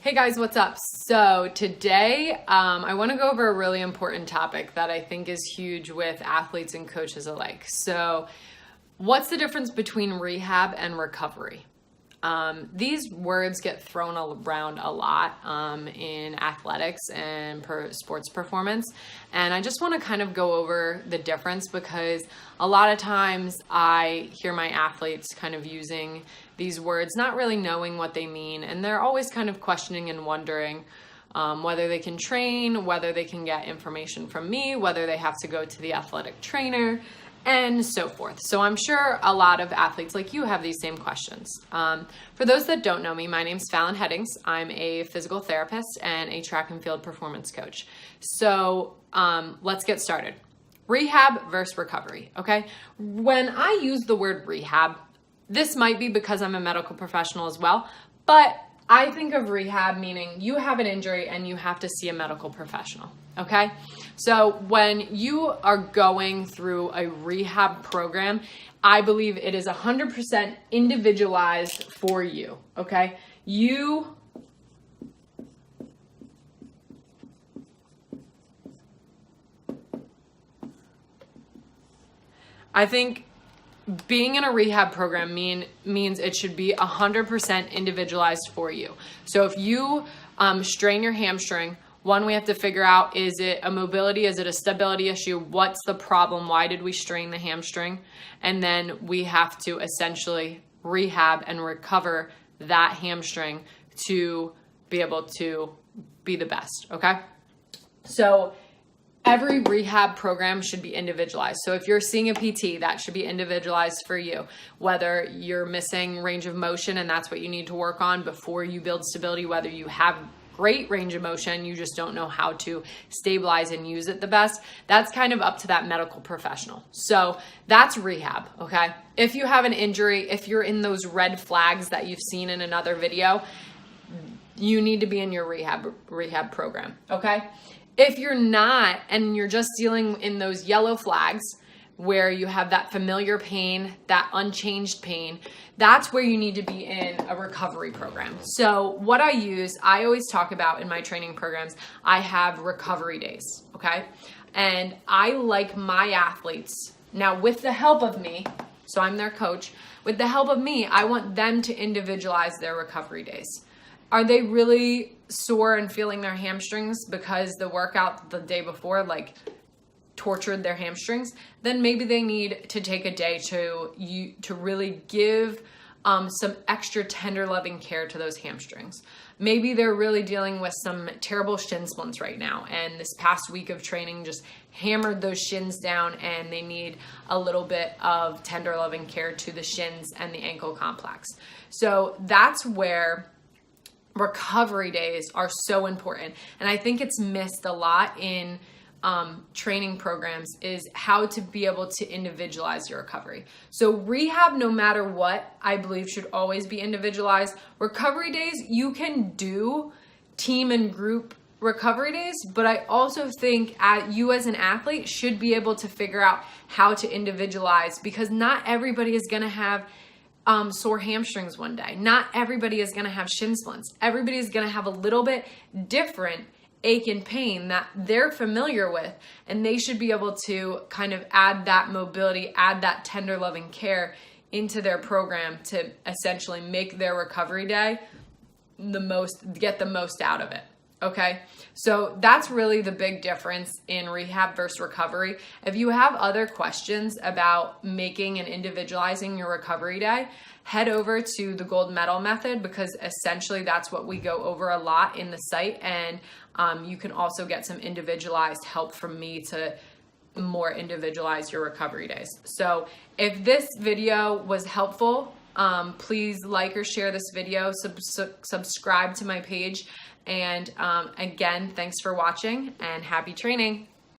Hey guys, what's up? So today I want to go over a really important topic that I think is huge with athletes and coaches alike. So what's the difference between rehab and recovery? These words get thrown around a lot in athletics and sports performance. And I just want to kind of go over the difference because a lot of times I hear my athletes kind of using these words, not really knowing what they mean. And they're always kind of questioning and wondering whether they can train, whether they can get information from me, whether they have to go to the athletic trainer, and so forth. So I'm sure a lot of athletes like you have these same questions. For those that don't know me, my name's Fallon Headings. I'm a physical therapist and a track and field performance coach. So let's get started. Rehab versus recovery, okay? When I use the word rehab, this might be because I'm a medical professional as well, but I think of rehab meaning you have an injury and you have to see a medical professional, okay? So when you are going through a rehab program, I believe it is 100% individualized for you, okay? I think being in a rehab program means it should be 100% individualized for you. So if you strain your hamstring, one, we have to figure out, is it a mobility? Is it a stability issue? What's the problem? Why did we strain the hamstring? And then we have to essentially rehab and recover that hamstring to be able to be the best, okay? So every rehab program should be individualized. So if you're seeing a PT, that should be individualized for you. Whether you're missing range of motion and that's what you need to work on before you build stability, whether you have great range of motion, you just don't know how to stabilize and use it the best, that's kind of up to that medical professional. So that's rehab, okay? If you have an injury, if you're in those red flags that you've seen in another video, you need to be in your rehab program, okay? If you're not, and you're just dealing in those yellow flags where you have that familiar pain, that unchanged pain, that's where you need to be in a recovery program. So what I always talk about in my training programs, I have recovery days, okay? And I like my athletes, now with the help of me, so I'm their coach, with the help of me, I want them to individualize their recovery days. Are they really sore and feeling their hamstrings because the workout the day before tortured their hamstrings? Then maybe they need to take a day to really give some extra tender loving care to those hamstrings. Maybe they're really dealing with some terrible shin splints right now, and this past week of training just hammered those shins down, and they need a little bit of tender loving care to the shins and the ankle complex. So that's where recovery days are so important. And I think it's missed a lot in training programs is how to be able to individualize your recovery. So rehab, no matter what, I believe should always be individualized. Recovery days, you can do team and group recovery days, but I also think you as an athlete should be able to figure out how to individualize, because not everybody is going to have sore hamstrings one day. Not everybody is going to have shin splints. Everybody is going to have a little bit different ache and pain that they're familiar with, and they should be able to kind of add that mobility, add that tender loving care into their program to essentially make their recovery day get the most out of it. Okay, so that's really the big difference in rehab versus recovery. If you have other questions about making and individualizing your recovery day, head over to the gold medal method, because essentially that's what we go over a lot in the site. And you can also get some individualized help from me to more individualize your recovery days. So if this video was helpful, please like or share this video, subscribe to my page. And again, thanks for watching and happy training.